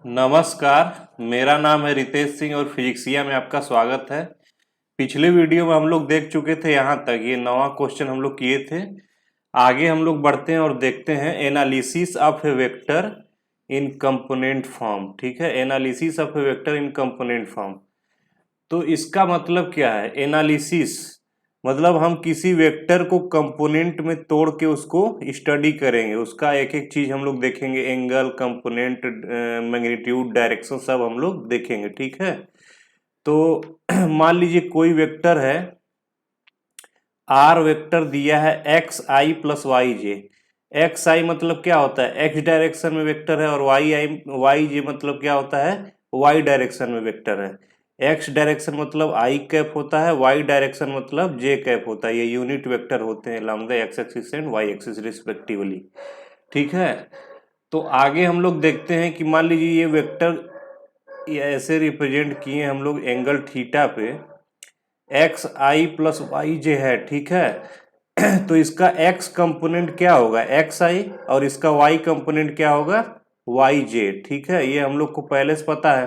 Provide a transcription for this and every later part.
नमस्कार। मेरा नाम है रितेश सिंह और फिजिक्सिया में आपका स्वागत है। पिछले वीडियो में हम लोग देख चुके थे यहाँ तक, ये नवा क्वेश्चन हम लोग किए थे। आगे हम लोग बढ़ते हैं और देखते हैं analysis of A vector in component form. ठीक है, analysis of A vector in component form. तो इसका मतलब क्या है? एनालिसिस मतलब हम किसी वेक्टर को कंपोनेंट में तोड़ के उसको स्टडी करेंगे, उसका एक एक चीज हम लोग देखेंगे, एंगल, कंपोनेंट, मैग्नीट्यूड, डायरेक्शन सब हम लोग देखेंगे। ठीक है, तो मान लीजिए कोई वेक्टर है, आर वेक्टर दिया है एक्स आई प्लस वाई जे। एक्स आई मतलब क्या होता है? एक्स डायरेक्शन में वेक्टर है, और वाई जे मतलब क्या होता है? वाई डायरेक्शन में वेक्टर है। एक्स डायरेक्शन मतलब आई कैप होता है, वाई डायरेक्शन मतलब जे कैप होता है। ये यूनिट वेक्टर होते हैं along the x axis and y axis respectively. ठीक है, तो आगे हम लोग देखते हैं कि मान लीजिए ये वेक्टर ये ऐसे रिप्रेजेंट किए हम लोग एंगल थीटा पे, एक्स आई प्लस वाई जे है। ठीक है, तो इसका x कंपोनेंट क्या होगा? एक्स आई, और इसका y कंपोनेंट क्या होगा? वाई जे। ठीक है, ये हम लोग को पहले से पता है।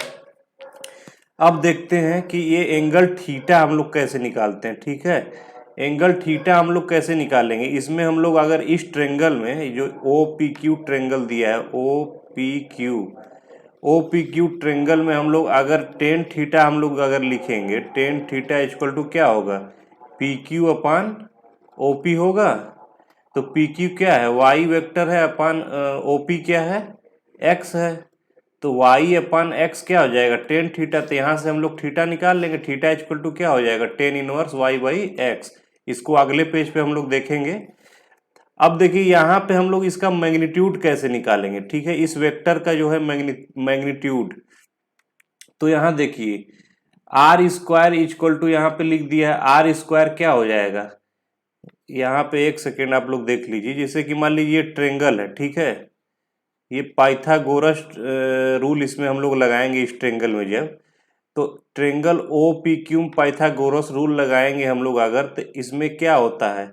अब देखते हैं कि ये एंगल थीटा हम लोग कैसे निकालते हैं। ठीक है, एंगल थीटा हम लोग कैसे निकालेंगे? इसमें हम लोग अगर इस ट्रेंगल में जो ओ पी क्यू ट्रेंगल दिया है, ओ पी क्यू ट्रेंगल में हम लोग अगर टेन थीटा हम लोग अगर लिखेंगे, टेन थीटा इक्वल टू क्या होगा? पी क्यू अपान ओ पी होगा। तो पी क्यू क्या है? वाई वेक्टर है, अपान ओ पी क्या है? एक्स है। तो वाई अपान एक्स क्या हो जाएगा? Tan theta. तो यहाँ से हम लोग थीटा निकाल लेंगे, थीटा इक्वल टू क्या हो जाएगा? Tan inverse y by x. इसको अगले पेज पे हम लोग देखेंगे। अब देखिए यहाँ पे हम लोग इसका मैग्नीट्यूड कैसे निकालेंगे। ठीक है, इस वेक्टर का जो है मैग्नीट्यूड, तो यहाँ देखिए आर स्क्वायर इक्वल टू, यहाँ पे लिख दिया है आर स्क्वायर क्या हो जाएगा? यहाँ पे एक सेकेंड आप लोग देख लीजिए। जैसे कि मान लीजिए ट्रेंगल है, ठीक है, ये पाइथागोरस रूल इसमें हम लोग लगाएंगे इस ट्रेंगल में। जब तो triangle O P Q Pythagoras rule लगाएंगे हम लोग अगर, तो इसमें क्या होता है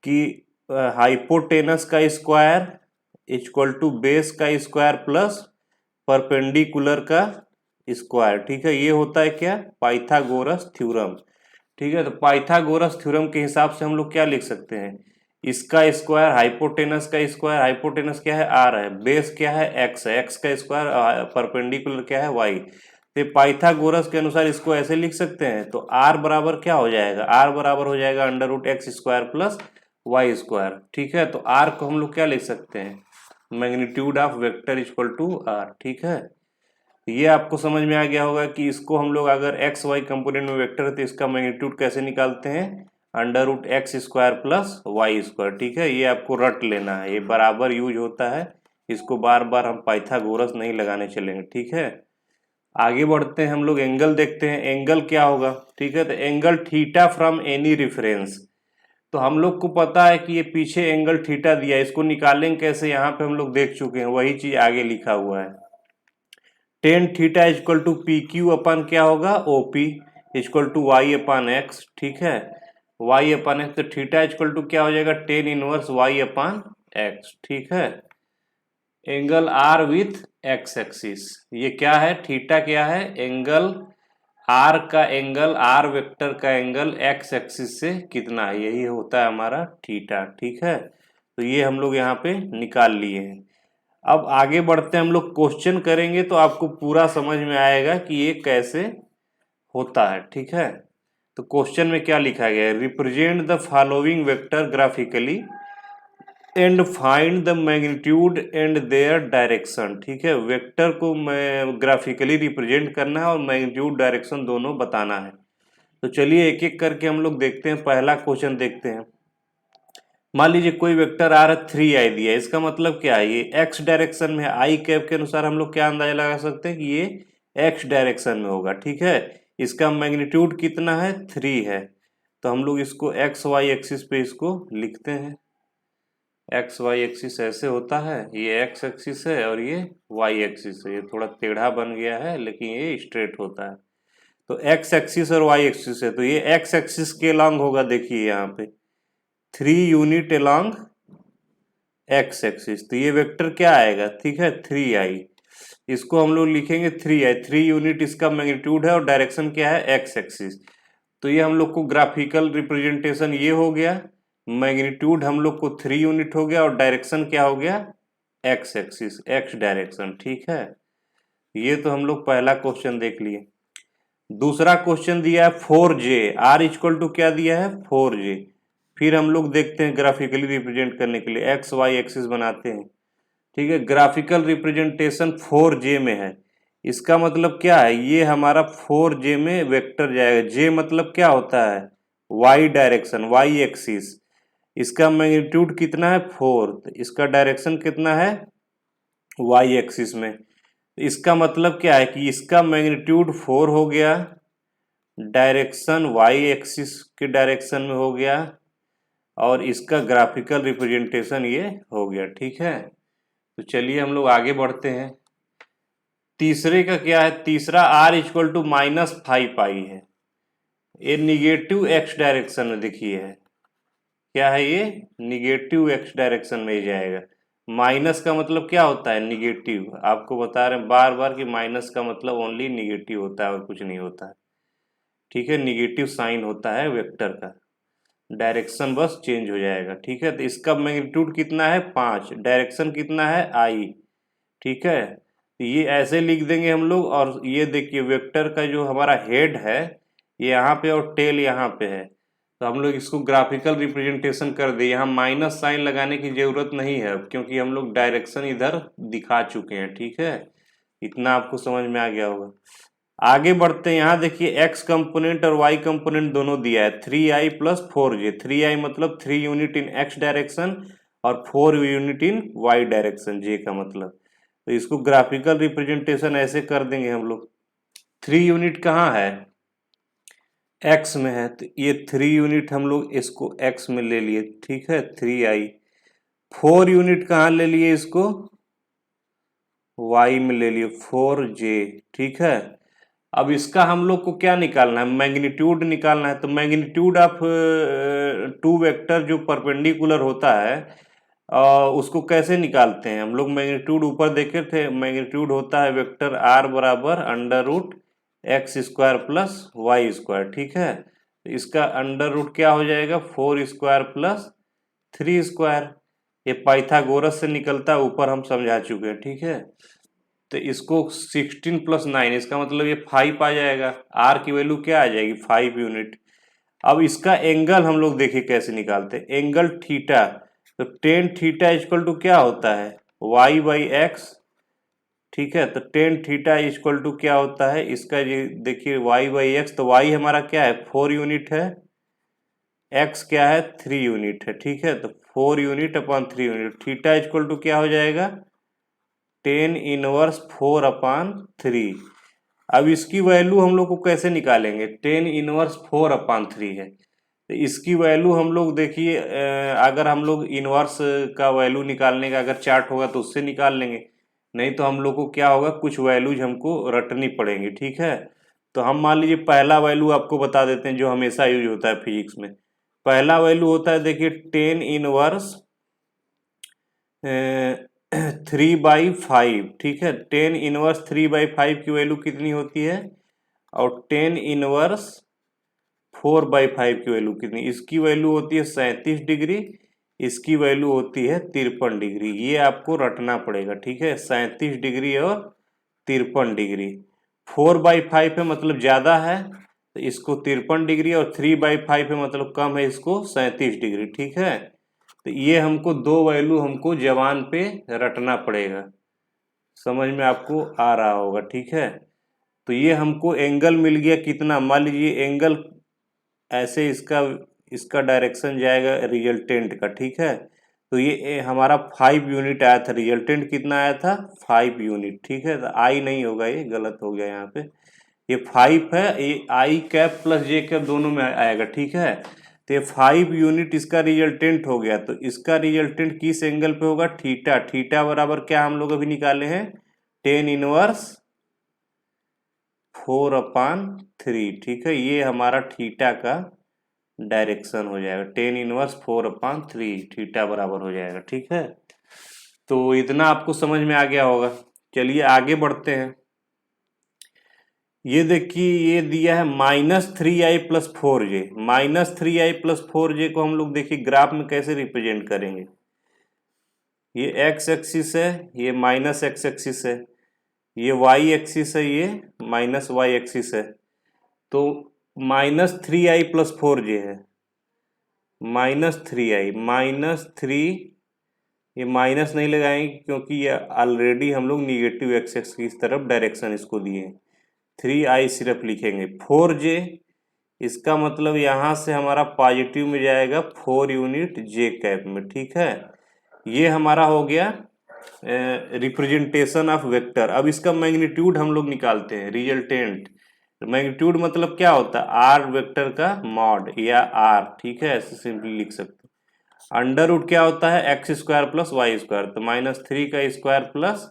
कि हाइपोटेनस का स्क्वायर इक्वल टू बेस का स्क्वायर प्लस परपेंडिकुलर का स्क्वायर। ठीक है, ये होता है क्या? Pythagoras theorem. ठीक है, तो पाइथागोरस थ्योरम के हिसाब से हम लोग क्या लिख सकते हैं? इसका स्क्वायर हाइपोटेनस का स्क्वायर, हाइपोटेनस क्या है? आर है, बेस क्या है? एक्स है, एक्स का स्क्वायर परपेंडिकुलर क्या है? वाई। तो पाइथागोरस के अनुसार इसको ऐसे लिख सकते हैं। तो आर बराबर क्या हो जाएगा? आर बराबर हो जाएगा under root x square plus y square. ठीक है, तो आर को हम लोग क्या लिख सकते हैं? Magnitude of vector equal to R. ठीक है, ये आपको समझ में आ गया होगा कि इसको हम लोग अगर एक्स वाई कंपोनेंट में वेक्टर है तो इसका मैग्नीट्यूड कैसे निकालते हैं? Under root x square plus y square. ठीक है, ये आपको रट लेना है, ये बराबर यूज होता है, इसको बार बार हम पाइथागोरस नहीं लगाने चलेंगे। ठीक है, आगे बढ़ते हैं हम लोग, एंगल देखते हैं। एंगल क्या होगा? ठीक है, तो angle theta from any reference. तो हम लोग को पता है कि ये पीछे एंगल थीटा दिया है, इसको निकालेंगे कैसे? यहाँ पे हम लोग देख चुके हैं, वही चीज आगे लिखा हुआ है। Tan theta equal to P Q upon क्या होगा? O P equal to Y upon X. ठीक है, वाई अपान एक्स, तो थीटा इक्वल टू क्या हो जाएगा? Tan inverse Y upon X. ठीक है, angle R with X axis, ये क्या है? थीटा क्या है? एंगल आर का एंगल, आर वेक्टर का एंगल एक्स एक्सिस से कितना है, यही होता है हमारा थीटा। ठीक है, तो ये हम लोग यहाँ पे निकाल लिए हैं। अब आगे बढ़ते हैं हम लोग, क्वेश्चन करेंगे तो आपको पूरा समझ में आएगा कि ये कैसे होता है। ठीक है, तो क्वेश्चन में क्या लिखा गया है? Represent the following vector graphically and find the magnitude and their direction. ठीक है, वेक्टर को ग्राफिकली रिप्रेजेंट करना है और मैग्नीट्यूड डायरेक्शन दोनों बताना है। तो चलिए एक एक करके हम लोग देखते हैं। पहला क्वेश्चन देखते हैं। मान लीजिए कोई वेक्टर आ रहा है, 3i दिया है, इसका मतलब क्या है? ये एक्स डायरेक्शन में है, आई कैप के अनुसार हम लोग क्या अंदाजा लगा सकते हैं कि ये एक्स डायरेक्शन में होगा। ठीक है, इसका मैग्नीट्यूड कितना है? 3 है। तो हम लोग इसको एक्स वाई एक्सिस पे इसको लिखते हैं। एक्स वाई एक्सिस ऐसे होता है, ये एक्स एक्सिस है और ये वाई एक्सिस है। ये थोड़ा टेढ़ा बन गया है लेकिन ये स्ट्रेट होता है। तो एक्स एक्सिस और वाई एक्सिस है, तो ये एक्स एक्सिस के लॉन्ग होगा। देखिए यहाँ पे 3 यूनिट अलॉन्ग एक्स एक्सिस, तो ये वेक्टर क्या आएगा? ठीक है, 3i। इसको हम लोग लिखेंगे 3i, 3 यूनिट इसका मैग्नीट्यूड है और डायरेक्शन क्या है, एक्स एक्सिस। तो ये हम लोग को ग्राफिकल रिप्रेजेंटेशन ये हो गया, मैग्नीट्यूड हम लोग को 3 यूनिट हो गया और डायरेक्शन क्या हो गया, एक्स एक्सिस, एक्स डायरेक्शन। ठीक है, ये तो हम लोग पहला क्वेश्चन देख लिए। दूसरा क्वेश्चन दिया है 4j, आर इक्वल टू क्या दिया है, 4j। फिर हम लोग देखते हैं ग्राफिकली रिप्रेजेंट करने के लिए एक्स वाई एक्सिस बनाते हैं। ठीक है, ग्राफिकल रिप्रेजेंटेशन 4j में है, इसका मतलब क्या है, ये हमारा 4j में वेक्टर जाएगा। j मतलब क्या होता है, y डायरेक्शन, y एक्सिस। इसका मैग्नीट्यूड कितना है 4, इसका डायरेक्शन कितना है y एक्सिस में। इसका मतलब क्या है कि इसका मैग्नीट्यूड 4 हो गया, डायरेक्शन y एक्सिस के डायरेक्शन में हो गया और इसका ग्राफिकल रिप्रेजेंटेशन ये हो गया। ठीक है, तो चलिए हम लोग आगे बढ़ते हैं। तीसरे का क्या है, तीसरा r इक्वल टू -5i है, ये निगेटिव एक्स डायरेक्शन में देखिए है, क्या है ये, निगेटिव एक्स डायरेक्शन में ही जाएगा। माइनस का मतलब क्या होता है, निगेटिव। आपको बता रहे हैं बार बार कि माइनस का मतलब ओनली निगेटिव होता है और कुछ नहीं होता है। ठीक है, निगेटिव साइन होता है वेक्टर का, डायरेक्शन बस चेंज हो जाएगा। ठीक है, तो इसका मैग्नीट्यूड कितना है 5, डायरेक्शन कितना है i। ठीक है, तो ये ऐसे लिख देंगे हम लोग। और ये देखिए वेक्टर का जो हमारा हेड है ये यहाँ पे और टेल यहाँ पे है, तो हम लोग इसको ग्राफिकल रिप्रेजेंटेशन कर दे। यहाँ माइनस साइन लगाने की जरूरत नहीं है क्योंकि हम लोग डायरेक्शन इधर दिखा चुके हैं। ठीक है, इतना आपको समझ में आ गया होगा। आगे बढ़ते हैं, यहाँ देखिए एक्स कंपोनेंट और वाई कंपोनेंट दोनों दिया है, 3i प्लस 4j। 3i मतलब 3 यूनिट इन एक्स डायरेक्शन और 4 unit in y direction, j का मतलब। तो इसको ग्राफिकल रिप्रेजेंटेशन ऐसे कर देंगे हम लोग। 3 यूनिट कहाँ है, x में है, तो ये 3 यूनिट हम लोग इसको x में ले लिए। ठीक है, 3i। 4 यूनिट कहाँ ले लिए, इसको y में ले लिए, 4j। ठीक है, अब इसका हम लोग को क्या निकालना है, मैग्नीट्यूड निकालना है। तो मैग्नीट्यूड ऑफ टू वेक्टर जो परपेंडिकुलर होता है उसको कैसे निकालते हैं हम लोग, मैग्नीट्यूड ऊपर देखे थे, मैग्नीट्यूड होता है वेक्टर r बराबर under root x square plus y square. ठीक है, तो इसका अंडर रूट क्या हो जाएगा, 4 स्क्वायर प्लस 3 स्क्वायर। ये पाइथागोरस से निकलता है, ऊपर हम समझा चुके हैं। ठीक है, तो इसको 16 प्लस 9, इसका मतलब ये 5 आ जाएगा। r की वैल्यू क्या आ जाएगी, 5 यूनिट। अब इसका एंगल हम लोग देखिए कैसे निकालते हैं, एंगल थीटा। तो टेन थीटा इक्वल टू क्या होता है, y बाई एक्स। ठीक है, तो टेन थीटा इक्वल टू क्या होता है, इसका ये देखिए y बाई एक्स। तो y हमारा क्या है, 4 यूनिट है, x क्या है, 3 यूनिट है। ठीक है, तो 4 unit upon 3 unit, theta equal to क्या हो जाएगा, टेन इनवर्स 4/3। अब इसकी वैल्यू हम लोग को कैसे निकालेंगे, टेन इनवर्स 4/3 है, तो इसकी वैल्यू हम लोग देखिए अगर हम लोग इनवर्स का वैल्यू निकालने का अगर चार्ट होगा तो उससे निकाल लेंगे, नहीं तो हम लोग को क्या होगा, कुछ वैल्यूज हमको रटनी पड़ेंगी। ठीक है, तो हम मान लीजिए पहला वैल्यू आपको बता देते हैं जो हमेशा यूज होता है फिजिक्स में। पहला वैल्यू होता है देखिए टेन इनवर्स 3/5। ठीक है, टेन इनवर्स 3/5 की वैल्यू कितनी होती है, और टेन इनवर्स 4/5 की वैल्यू कितनी, इसकी वैल्यू होती है 37 डिग्री, इसकी वैल्यू होती है 53 डिग्री। ये आपको रटना पड़ेगा। ठीक है, 37 डिग्री और 53 डिग्री। 4/5 है मतलब ज्यादा है तो इसको 53 डिग्री, और 3/5 है मतलब कम है, इसको 37 डिग्री। ठीक है, तो ये हमको दो वैल्यू हमको जबान पे रटना पड़ेगा, समझ में आपको आ रहा होगा। ठीक है, तो ये हमको एंगल मिल गया कितना, मान लीजिए एंगल ऐसे इसका इसका डायरेक्शन जाएगा रिजल्टेंट का। ठीक है, तो ये हमारा 5 यूनिट आया था, रिजल्टेंट कितना आया था, 5 यूनिट। ठीक है, तो आई नहीं होगा, ये गलत हो गया यहाँ पे, ये 5 है, ये आई कैप प्लस जे कैप दोनों में आएगा। ठीक है, तो ये 5 यूनिट इसका रिजल्टेंट हो गया, तो इसका रिजल्टेंट किस एंगल पे होगा, थीटा। थीटा बराबर क्या हम लोग अभी निकाले हैं, टेन इनवर्स 4/3। ठीक है, ये हमारा थीटा का डायरेक्शन हो जाएगा, टेन इनवर्स 4/3 थीटा बराबर हो जाएगा। ठीक है, तो इतना आपको समझ में आ गया होगा। चलिए आगे बढ़ते हैं। ये देखिए ये दिया है -3i+4j। -3i+4j को हम लोग देखिए ग्राफ में कैसे रिप्रेजेंट करेंगे। ये एक्स एक्सिस है, ये माइनस एक्स एक्सिस है, ये वाई एक्सिस है, ये माइनस वाई एक्सिस है। तो -3i+4j है, -3i, -3, ये माइनस नहीं लगाएंगे क्योंकि ये ऑलरेडी हम लोग निगेटिव एक्स एक्स की तरफ डायरेक्शन इसको दिए हैं। 3i सिर्फ लिखेंगे। 4j, इसका मतलब यहाँ से हमारा पॉजिटिव में जाएगा 4 यूनिट जे कैप में, ठीक है। ये हमारा हो गया रिप्रेजेंटेशन ऑफ वेक्टर। अब इसका मैग्नीट्यूड हम लोग निकालते हैं, रिजल्टेंट। मैग्नीट्यूड मतलब क्या होता है, आर वेक्टर का मॉड या आर, ठीक है, ऐसे सिंपली लिख सकते हो। अंडर रूट क्या होता है, x² + y², तो -3 का स्क्वायर प्लस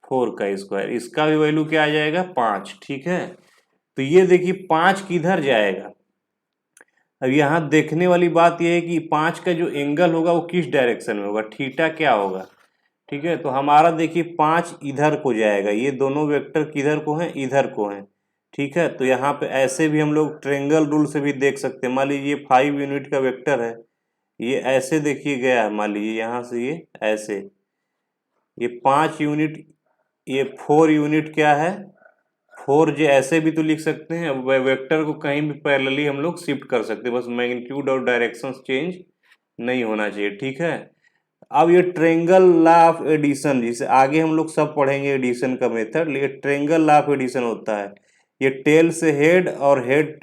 4 का स्क्वायर, इसका भी वैल्यू क्या आ जाएगा 5, ठीक है। तो ये देखिए 5 किधर जाएगा। अब यहाँ देखने वाली बात यह है कि 5 का जो एंगल होगा वो किस डायरेक्शन में होगा, थीटा क्या होगा, ठीक है। तो हमारा देखिए 5 इधर को जाएगा, ये दोनों वेक्टर किधर को हैं, इधर को हैं, ठीक है। तो यहाँ पे ऐसे भी हम लोग ट्रेंगल रूल से भी देख सकते हैं। मान लीजिए 5 यूनिट का वेक्टर है, ये ऐसे देखिए गया है, मान लीजिए यहाँ से ये ऐसे, ये 5 यूनिट, ये 4 यूनिट क्या है 4j, ऐसे भी तो लिख सकते हैं। वेक्टर को कहीं भी पैरेलली हम लोग शिफ्ट कर सकते हैं, बस मैग्नीट्यूड और डायरेक्शन चेंज नहीं होना चाहिए, ठीक है। अब ये ट्रेंगल लॉ ऑफ एडिशन, जिसे आगे हम लोग सब पढ़ेंगे एडिशन का मेथड, लेकिन ट्रेंगल लॉ ऑफ एडिशन होता है। ये टेल से हेड और हेड,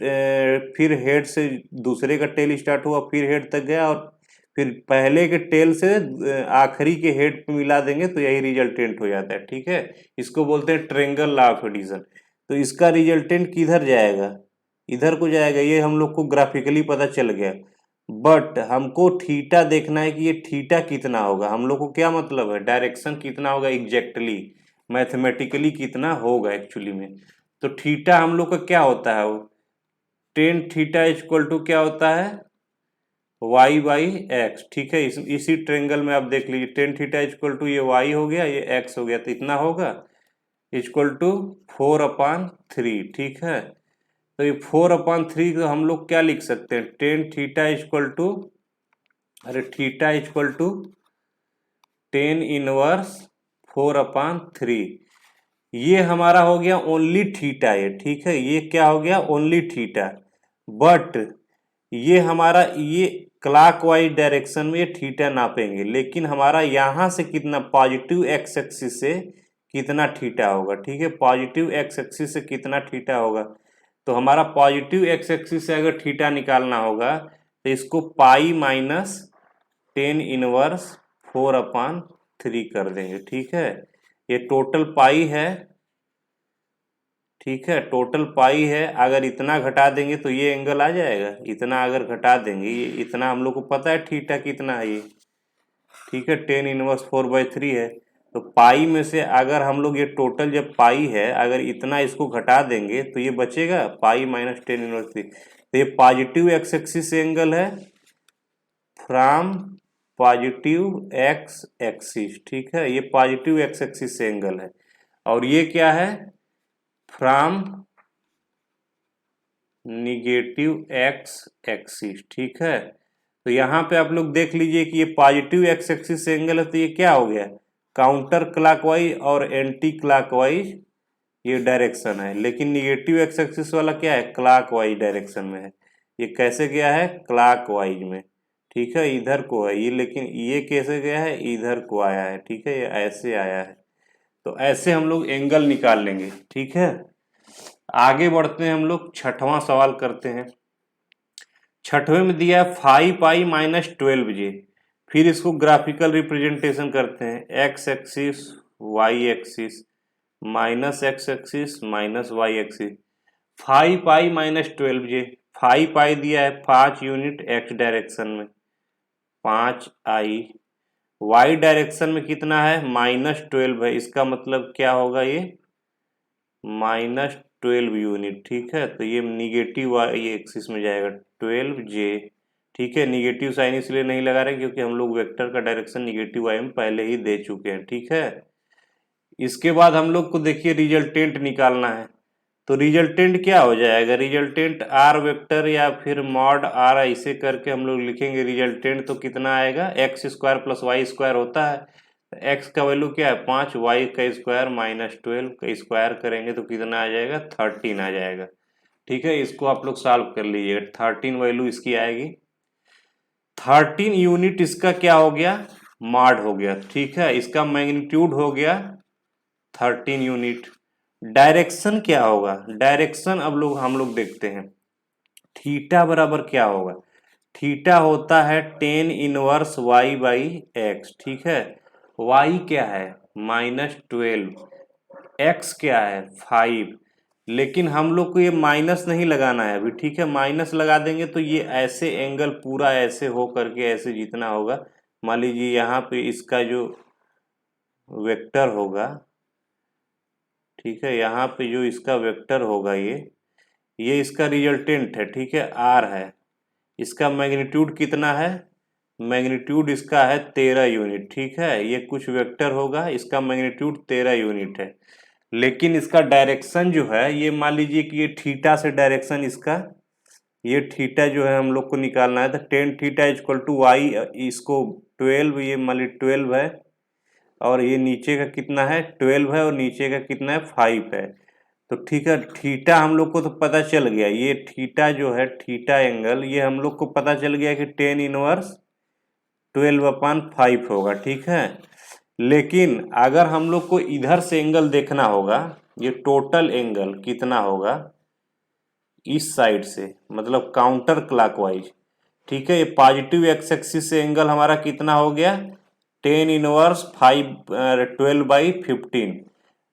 फिर हेड से दूसरे का टेल स्टार्ट हुआ, फिर हेड तक गया, और फिर पहले के टेल से आखिरी के हेड पे मिला देंगे तो यही रिजल्टेंट हो जाता है, ठीक है। इसको बोलते हैं ट्रेंगल लॉ ऑफ एडिशन। तो इसका रिजल्टेंट किधर जाएगा, इधर को जाएगा, ये हम लोग को ग्राफिकली पता चल गया। बट हमको थीटा देखना है कि ये थीटा कितना होगा। हम लोग को क्या मतलब है, डायरेक्शन कितना होगा एग्जैक्टली, मैथमेटिकली कितना होगा एक्चुअली में। तो थीटा हम लोग का क्या होता है, वो टेन थीटा इक्वल टू क्या होता है, y/x, ठीक है। इसी ट्रेंगल में आप देख लीजिए, टेन थीटा इक्वल टू ये y हो गया, ये x हो गया, तो इतना होगा इक्वल टू 4/3, ठीक है। तो ये 4/3 को हम लोग क्या लिख सकते हैं, टेन थीटा इक्वल टू, अरे theta equal to tan inverse 4/3। ये हमारा हो गया ओनली थीटा, ये ठीक है, ये क्या हो गया ओनली थीटा। बट ये हमारा ये क्लॉकवाइज डायरेक्शन में ये थीटा नापेंगे, लेकिन हमारा यहाँ से कितना पॉजिटिव एक्स एक्सिस से कितना थीटा होगा, ठीक है। पॉजिटिव एक्स एक्सिस से कितना थीटा होगा, तो हमारा पॉजिटिव एक्स एक्सिस से अगर थीटा निकालना होगा तो इसको पाई माइनस टेन इनवर्स 4/3 कर देंगे, ठीक है। ये टोटल पाई है, ठीक है, टोटल पाई है। अगर इतना घटा देंगे तो ये एंगल आ जाएगा, इतना अगर घटा देंगे, ये इतना हम लोग को पता है थीटा कितना है ये, ठीक है, टेन इनवर्स 4/3 है। तो पाई में से अगर हम लोग ये टोटल जब पाई है, अगर इतना इसको घटा देंगे तो ये बचेगा पाई माइनस टेन इनवर्स 3। तो ये पॉजिटिव एक्स एक्सिस एंगल है फ्रॉम पॉजिटिव एक्स एक्सिस, ठीक है, ये पॉजिटिव एक्स एक्सिस से एंगल है। और ये क्या है, फ्रॉम निगेटिव एक्स एक्सिस, ठीक है। तो यहाँ पे आप लोग देख लीजिए कि ये पॉजिटिव एक्स एक्सिस से एंगल है, तो ये क्या हो गया काउंटर क्लॉकवाइज और एंटी क्लॉकवाइज ये डायरेक्शन है। लेकिन निगेटिव एक्स एक्सिस वाला क्या है, क्लॉकवाइज डायरेक्शन में है। ये कैसे गया है, क्लॉकवाइज में, ठीक है, इधर को है ये, लेकिन ये कैसे गया है, इधर को आया है, ठीक है, ये ऐसे आया है। तो ऐसे हम लोग एंगल निकाल लेंगे, ठीक है। आगे बढ़ते हैं हम लोग, छठवां सवाल करते हैं। छठवें में दिया है 5i माइनस 12j। फिर इसको ग्राफिकल रिप्रेजेंटेशन करते हैं, x axis y axis, minus x axis minus y axis. 5i minus 12j, 5i दिया है 5 यूनिट एक्स डायरेक्शन में, 5i, वाई डायरेक्शन में कितना है -12 है, इसका मतलब क्या होगा ये -12 यूनिट, ठीक है। तो ये निगेटिव वाई एक्सिस में जाएगा 12j, ठीक है। निगेटिव साइन इसलिए नहीं लगा रहे क्योंकि हम लोग वेक्टर का डायरेक्शन निगेटिव वाई में पहले ही दे चुके हैं, ठीक है। इसके बाद हम लोग को देखिए रिजल्टेंट निकालना है। तो रिजल्टेंट क्या हो जाएगा, रिजल्टेंट आर वेक्टर या फिर मॉड आर ऐसे करके हम लोग लिखेंगे। रिजल्टेंट तो कितना आएगा, x square plus y square होता है। एक्स का वैल्यू क्या है 5, वाई का स्क्वायर -12 का स्क्वायर करेंगे तो कितना आ जाएगा 13 आ जाएगा। ठीक है, इसको आप लोग सॉल्व कर लीजिएगा। 13 वैल्यू इसकी आएगी। 13 यूनिट इसका क्या हो गया, मॉड हो गया। ठीक है, इसका मैग्नीट्यूड हो गया 13 यूनिट। डायरेक्शन क्या होगा, डायरेक्शन अब हम लोग देखते हैं। थीटा बराबर क्या होगा, थीटा होता है tan inverse y by x. ठीक है, y क्या है -12, x क्या है 5। लेकिन हम लोग को ये माइनस नहीं लगाना है अभी। ठीक है, माइनस लगा देंगे तो ये ऐसे एंगल पूरा ऐसे हो करके ऐसे जितना होगा, मान लीजिए यहाँ पे इसका जो वेक्टर होगा, ठीक है, यहाँ पे जो इसका वेक्टर होगा ये इसका रिजल्टेंट है। ठीक है, आर है। इसका मैग्नीट्यूड कितना है, मैग्नीट्यूड इसका है 13 यूनिट। ठीक है, ये कुछ वेक्टर होगा, इसका मैग्नीट्यूड 13 यूनिट है। लेकिन इसका डायरेक्शन जो है, ये मान लीजिए कि ये थीटा से डायरेक्शन इसका, ये थीटा जो है हम लोग को निकालना है। तो tan theta equal to y, इसको 12, ये मान लीजिए 12 है, और ये नीचे का कितना है 12 है, और नीचे का कितना है 5 है। तो ठीक है, थीटा हम लोग को तो पता चल गया, ये थीटा जो है थीटा एंगल, ये हम लोग को पता चल गया कि tan इनवर्स 12/5 होगा। ठीक है, लेकिन अगर हम लोग को इधर से एंगल देखना होगा, ये टोटल एंगल कितना होगा इस साइड से, मतलब काउंटर क्लॉकवाइज। ठीक है, ये पॉजिटिव एक्स एक्सिस से एंगल हमारा कितना हो गया tan इनवर्स 12/15।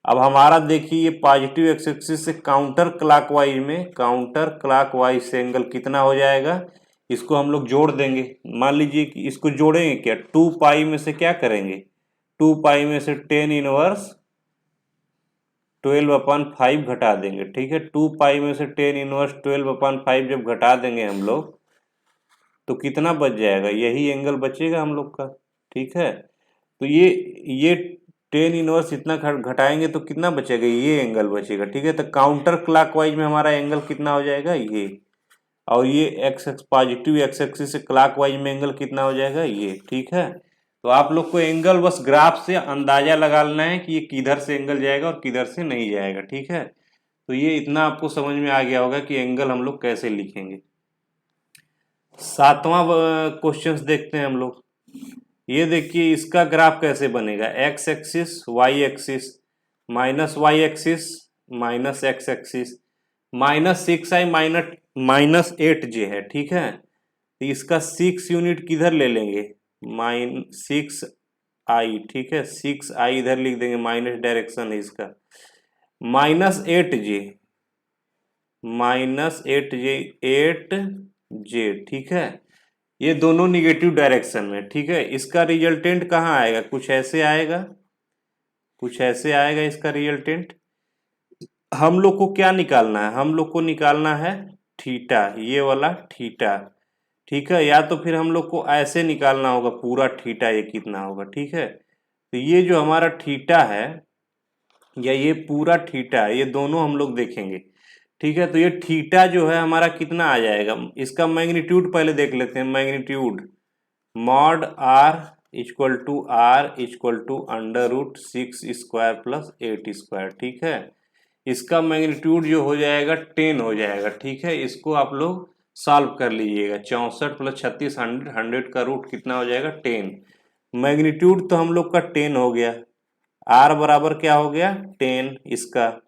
अब हमारा देखिए ये पॉजिटिव एक्स एक्सिस से काउंटर क्लॉकवाइज में, काउंटर क्लॉकवाइज से एंगल कितना हो जाएगा, इसको हम लोग जोड़ देंगे। मान लीजिए कि इसको जोड़ेंगे क्या, 2 पाई में से क्या करेंगे, 2 पाई में से tan इनवर्स 12/5 घटा देंगे। ठीक है, 2 पाई में से tan इनवर्स 12/5 जब घटा देंगे हम लोग, तो कितना बच जाएगा, यही एंगल बचेगा हम लोग का। ठीक है, तो ये tan इनवर्स इतना घटाएंगे तो कितना बचेगा, ये एंगल बचेगा। ठीक है, तो काउंटर क्लॉकवाइज में हमारा एंगल कितना हो जाएगा ये, और ये x x positive x axis से क्लॉकवाइज में एंगल कितना हो जाएगा ये। ठीक है, तो आप लोग को एंगल बस ग्राफ से अंदाजा लगा लेना है कि ये किधर से एंगल जाएगा और किधर से नहीं जाएगा। ठीक है, तो ये इतना आपको समझ में आ गया होगा कि एंगल हम लोग कैसे लिखेंगे। 7वां क्वेश्चन देखते हैं हम लोग। ये देखिए इसका ग्राफ कैसे बनेगा, x axis y axis minus y axis minus x axis, -6i -8j है। ठीक है, तो इसका 6 यूनिट किधर ले लेंगे, -6i। ठीक है, 6i इधर लिख देंगे, माइनस डायरेक्शन है इसका, -8j 8j। ठीक है, ये दोनों निगेटिव डायरेक्शन में। ठीक है, इसका रिजल्टेंट कहाँ आएगा, कुछ ऐसे आएगा, कुछ ऐसे आएगा इसका रिजल्टेंट। हम लोग को क्या निकालना है, हम लोग को निकालना है थीटा, ये वाला थीटा। ठीक है, या तो फिर हम लोग को ऐसे निकालना होगा पूरा थीटा ये कितना होगा। ठीक है, तो ये जो हमारा थीटा है या ये पूरा थीटा है, ये दोनों हम लोग देखेंगे। ठीक है, तो ये थीटा जो है हमारा कितना आ जाएगा, इसका मैग्नीट्यूड पहले देख लेते हैं। Magnitude mod R equal to √6² plus 8²। ठीक है, इसका मैग्नीट्यूड जो हो जाएगा 10 हो जाएगा। ठीक है, इसको आप लोग सॉल्व कर लीजिएगा। 64 प्लस 36 100, 100 का रूट कितना हो जाएगा 10। मैग्नीट्यूड तो हम लोग का 10 हो गया, आर बराबर क्या हो गया 10 इसका।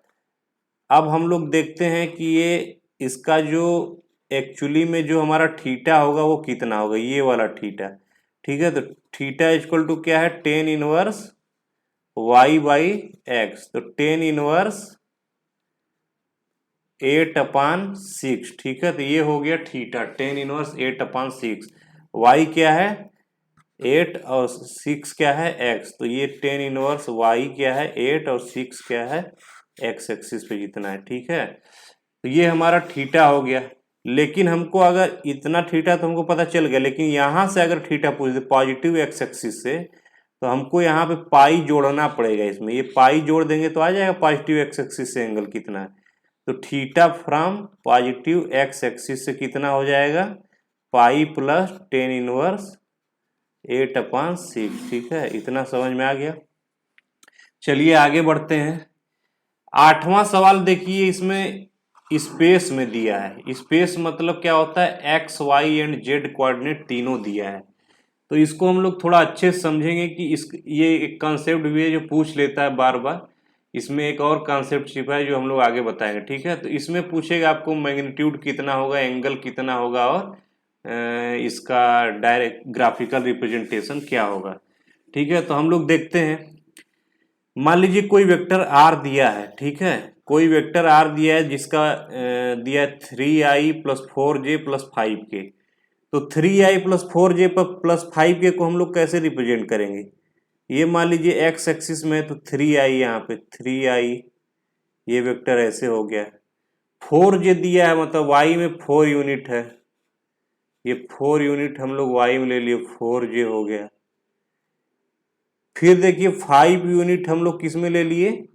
अब हम लोग देखते हैं कि ये इसका जो एक्चुअली में जो हमारा थीटा होगा वो कितना होगा, ये वाला थीटा। ठीक है, तो थीटा इक्वल टू क्या है tan inverse y by x, तो tan इनवर्स 8/6। ठीक है, तो ये हो गया थीटा, tan इनवर्स 8/6। y क्या है 8 और 6 क्या है x, तो ये tan इनवर्स y क्या है 8 और 6 क्या है x एक्सिस पे जितना है। ठीक है, तो ये हमारा थीटा हो गया। लेकिन हमको अगर इतना थीटा तो हमको पता चल गया, लेकिन यहाँ से अगर थीटा पूछ दे पॉजिटिव एक्स एक्सिस से, तो हमको यहाँ पे पाई जोड़ना पड़ेगा इसमें, ये पाई जोड़ देंगे तो आ जाएगा पॉजिटिव एक्स एक्सिस से एंगल कितना है। तो theta from positive x axis से कितना हो जाएगा, पाई प्लस 10⁻8/6। ठीक है, इतना समझ में आ गया। चलिए आगे बढ़ते हैं। 8वां सवाल देखिए, इसमें स्पेस में दिया है। स्पेस मतलब क्या होता है, x y and z coordinate तीनों दिया है। तो इसको हम लोग थोड़ा अच्छे से समझेंगे कि ये एक कॉन्सेप्ट भी है जो पूछ लेता है बार बार। इसमें एक और कॉन्सेप्ट छिपा है जो हम लोग आगे बताएंगे। ठीक है, तो इसमें पूछेगा आपको मैग्नीट्यूड कितना होगा, एंगल कितना होगा, और इसका डायरेक्ट ग्राफिकल रिप्रेजेंटेशन क्या होगा। ठीक है, तो हम लोग देखते हैं। मान लीजिए कोई वेक्टर आर दिया है। ठीक है, कोई वेक्टर आर दिया है जिसका दिया है 3i + 4j + 5k। तो 3i + 4j + 5k को हम लोग कैसे रिप्रेजेंट करेंगे। ये मान लीजिए एक्स एक्सिस में है तो 3i, यहाँ पे 3i ये वेक्टर ऐसे हो गया। 4j दिया है मतलब y में 4 यूनिट है, ये 4 यूनिट हम लोग y में ले लिए, 4j हो गया। फिर देखिए 5 यूनिट हम लोग किस में ले लिए,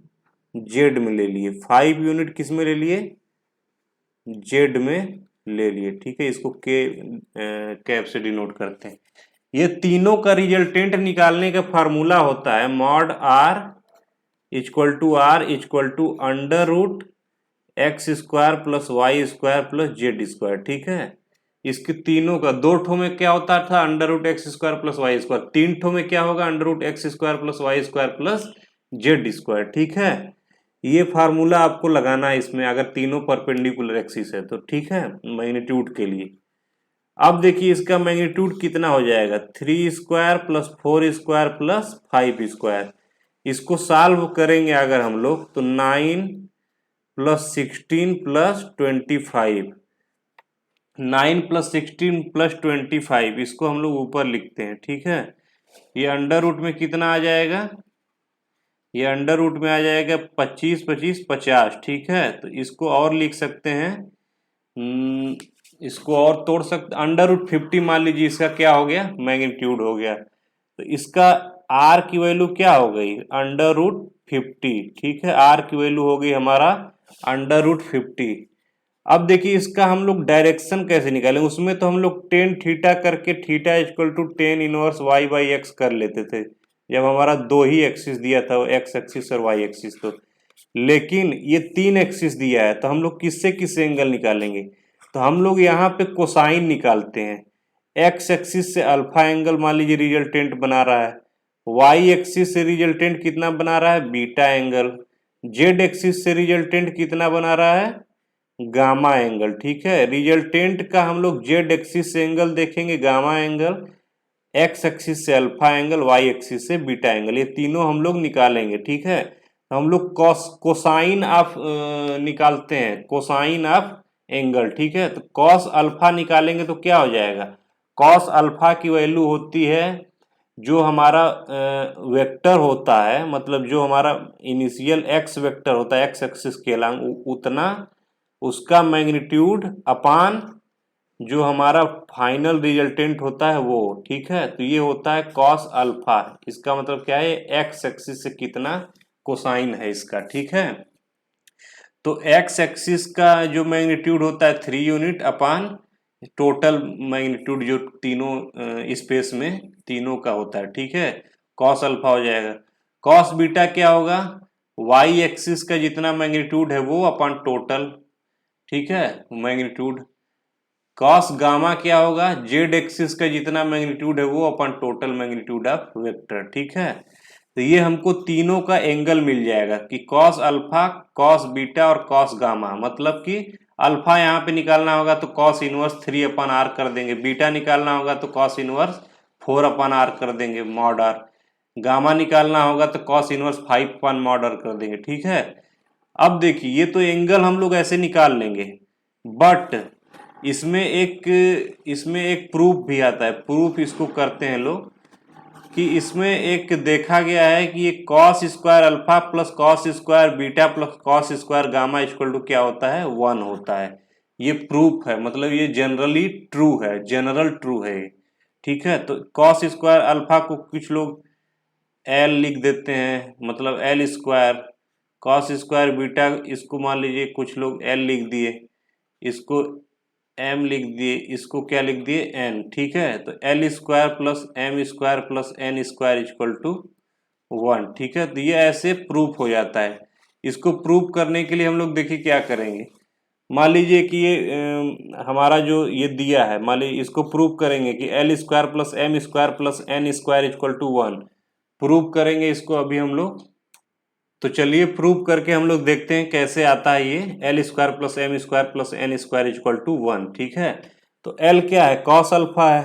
जेड में ले लिए। 5 यूनिट किस में ले लिए, जेड में ले लिए। ठीक है, इसको कैप से डिनोट करते हैं। ये तीनों का रिजल्टेंट निकालने का फार्मूला होता है mod r = √x² + y² + z²। ठीक है, इसके तीनों का, दो ठो में क्या होता था √x² + y², तीन ठो में क्या होगा √x² + y² + z²। ठीक है, ये फार्मूला आपको लगाना है इसमें अगर तीनों परपेंडिकुलर एक्सिस है तो। ठीक है, मैग्नीट्यूड के लिए। अब देखिए इसका मैग्नीट्यूड कितना हो जाएगा, 3² + 4² + 5²। इसको सॉल्व करेंगे अगर हम लोग तो 9 + 16 + 25, 9 + 16 + 25, इसको हम लोग ऊपर लिखते हैं। ठीक है, ये अंडर रूट में कितना आ जाएगा, ये अंडर रूट में आ जाएगा 25 25 50। ठीक है, तो इसको और लिख सकते हैं, इसको और तोड़ सकते, √50 मान लीजिए इसका क्या हो गया, मैग्नीट्यूड हो गया। तो इसका r की वैल्यू क्या हो गई, √50। ठीक है, r की वैल्यू हो गई हमारा √50। अब देखिए इसका हम लोग डायरेक्शन कैसे निकालेंगे, उसमें तो हम लोग tan थीटा करके थीटा = tan−1y/x कर लेते थे जब हमारा दो ही एक्सिस दिया था, एक्स एक्सिस और वाई एक्सिस। तो लेकिन ये 3 एक्सिस दिया है तो हम लोग किससे किस एंगल निकालेंगे, तो हम लोग यहाँ पे कोसाइन निकालते हैं। एक्स एक्सिस से अल्फा एंगल मान लीजिए रिजल्टेंट बना रहा है, वाई एक्सिस से रिजल्टेंट कितना बना रहा है, बीटा एंगल, जेड एक्सिस से रिजल्टेंट कितना बना रहा है, गामा एंगल। ठीक है, रिजल्टेंट का हम लोग जेड एक्सिस से एंगल देखेंगे गामा एंगल, एक्स एक्सिस से अल्फा एंगल, वाई एक्सिस से बीटा एंगल, ये तीनों हम लोग निकालेंगे। ठीक है, हम लोग कोसाइन ऑफ निकालते हैं, कोसाइन ऑफ एंगल। ठीक है, तो कॉस अल्फा निकालेंगे तो क्या हो जाएगा, कॉस अल्फा की वैल्यू होती है जो हमारा वेक्टर होता है, मतलब जो हमारा इनिशियल एक्स वेक्टर होता है एक्स एक्सिस के अलॉन्ग, उतना उसका मैग्नीट्यूड अपान जो हमारा फाइनल रिजल्टेंट होता है वो। ठीक है, तो ये होता है कॉस अल्फा। इसका मतलब क्या है, एक्स एक्सिस से कितना कोसाइन है इसका। ठीक है, तो एक्स एक्सिस का जो मैग्नीट्यूड होता है 3 यूनिट अपान टोटल मैग्नीट्यूड जो तीनों स्पेस में तीनों का होता है। ठीक है, कॉस अल्फा हो जाएगा। कॉस बीटा क्या होगा, वाई एक्सिस का जितना मैग्नीट्यूड है वो अपान टोटल। ठीक है, मैग्नीट्यूड। कॉस गामा क्या होगा, जेड एक्सिस का जितना मैग्नीट्यूड है वो अपन टोटल मैग्नीट्यूड ऑफ वेक्टर। ठीक है, तो ये हमको तीनों का एंगल मिल जाएगा कि कॉस अल्फा, कॉस बीटा और कॉस गामा। मतलब कि अल्फा यहाँ पे निकालना होगा तो कॉस इनवर्स 3/r कर देंगे, बीटा निकालना होगा तो कॉस इनवर्स 4/r कर देंगे मॉड r, गामा निकालना होगा तो कॉस इनवर्स 5/r कर देंगे। ठीक है, अब देखिए ये तो एंगल हम लोग ऐसे निकाल लेंगे, बट इसमें एक प्रूफ भी आता है। प्रूफ इसको करते हैं लोग कि इसमें एक देखा गया है कि ये cos square alpha plus cos square beta plus cos square gamma equal to क्या होता है, 1 होता है। ये प्रूफ है, मतलब ये जनरली ट्रू है, जनरल ट्रू है। ठीक है, तो कॉस स्क्वायर अल्फा को कुछ लोग एल लिख देते हैं, मतलब L square cos square beta, इसको मान लीजिए कुछ लोग एल लिख दिए, इसको एम लिख दिए, इसको क्या लिख दिए एन, ठीक है। तो L square plus M square plus N square equal to 1, ठीक है। तो ये ऐसे प्रूफ हो जाता है। इसको प्रूफ करने के लिए हम लोग देखिए क्या करेंगे। मान लीजिए कि ये हमारा जो ये दिया है, मान लीजिए इसको प्रूफ करेंगे कि L square plus M square plus N square equal to 1, proof करेंगे इसको अभी हम लोग। तो चलिए प्रूफ करके हम लोग देखते हैं कैसे आता है ये L square plus M square plus N square equal to 1, ठीक है। तो एल क्या है, कॉस अल्फा है।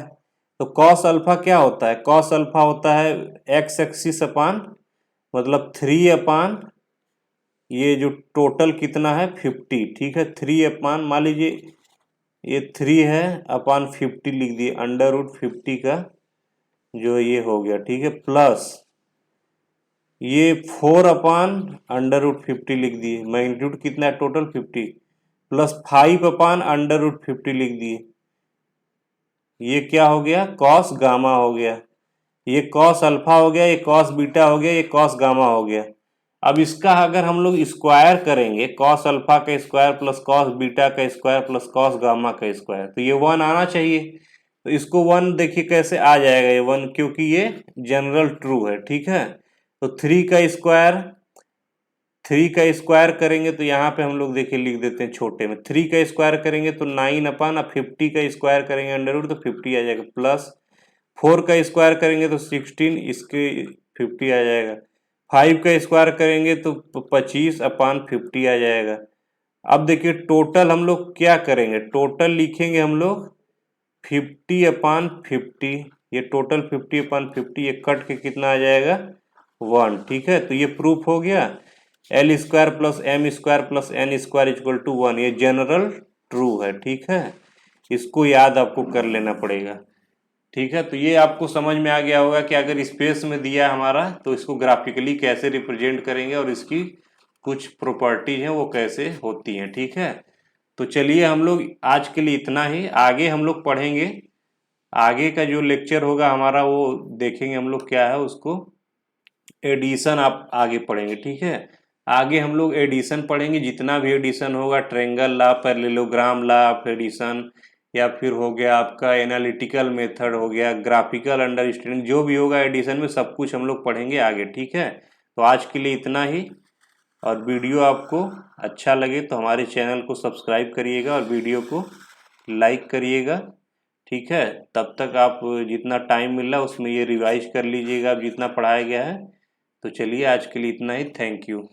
तो कॉस अल्फा क्या होता है, कॉस अल्फा होता है एक्स एक्सिस अपान, मतलब 3 अपान ये जो टोटल कितना है 50, ठीक है। 3 अपान मान लीजिए ये 3 है अपान 50 लिख दिए, अंडर रूट 50 का जो ये हो गया, ठीक है। प्लस ये 4 अपान अंडर रूट 50 लिख दिए, मैग्नीट्यूड कितना है total 50, plus 5 upon under root 50 लिख दिए। ये क्या हो गया, कॉस गामा हो गया। ये कॉस अल्फा हो गया, ये कॉस बीटा हो गया, ये कॉस गामा हो गया। अब इसका अगर हम लोग स्क्वायर करेंगे, कॉस अल्फा का स्क्वायर प्लस कॉस बीटा का स्क्वायर प्लस कॉस गामा का स्क्वायर, तो ये 1 आना चाहिए। तो इसको 1 देखिए कैसे आ जाएगा ये 1, क्योंकि ये जनरल ट्रू है, ठीक है। तो 3 का स्क्वायर करेंगे तो यहाँ पे हम लोग देखिए लिख देते हैं छोटे में, 3 का स्क्वायर करेंगे तो 9 अपान, अब 50 का स्क्वायर करेंगे अंडर रूट तो 50 आ जाएगा, प्लस 4 का स्क्वायर करेंगे तो 16, इसके 50 आ जाएगा। 5 का स्क्वायर करेंगे तो 25 अपान 50 आ जाएगा। अब देखिए टोटल हम लोग क्या करेंगे, टोटल लिखेंगे हम लोग 50 अपान 50, ये टोटल 50 अपान 50, ये कट के कितना आ जाएगा 1, ठीक है। तो ये प्रूफ हो गया L square plus M square plus N square equal to 1, ये जनरल ट्रू है, ठीक है। इसको याद आपको कर लेना पड़ेगा, ठीक है। तो ये आपको समझ में आ गया होगा कि अगर स्पेस में दिया है हमारा तो इसको ग्राफिकली कैसे रिप्रेजेंट करेंगे और इसकी कुछ प्रॉपर्टीज हैं वो कैसे होती हैं, ठीक है। तो चलिए हम लोग आज के लिए इतना ही, आगे हम लोग पढ़ेंगे, आगे का जो लेक्चर होगा हमारा वो देखेंगे हम लोग क्या है उसको, एडिशन आप आगे पढ़ेंगे, ठीक है। आगे हम लोग एडिशन पढ़ेंगे, जितना भी एडिशन होगा, triangle law, parallelogram law of addition, या फिर हो गया आपका एनालिटिकल मेथड हो गया, ग्राफिकल अंडरस्टैंडिंग, जो भी होगा एडिशन में सब कुछ हम लोग पढ़ेंगे आगे, ठीक है। तो आज के लिए इतना ही, और वीडियो आपको अच्छा लगे तो हमारे चैनल को सब्सक्राइब करिएगा और वीडियो को लाइक करिएगा, ठीक है। तब तक आप जितना टाइम मिल रहा है उसमें ये रिवाइज कर लीजिएगा, अब जितना पढ़ाया गया है। तो चलिए आज के लिए इतना ही, थैंक यू।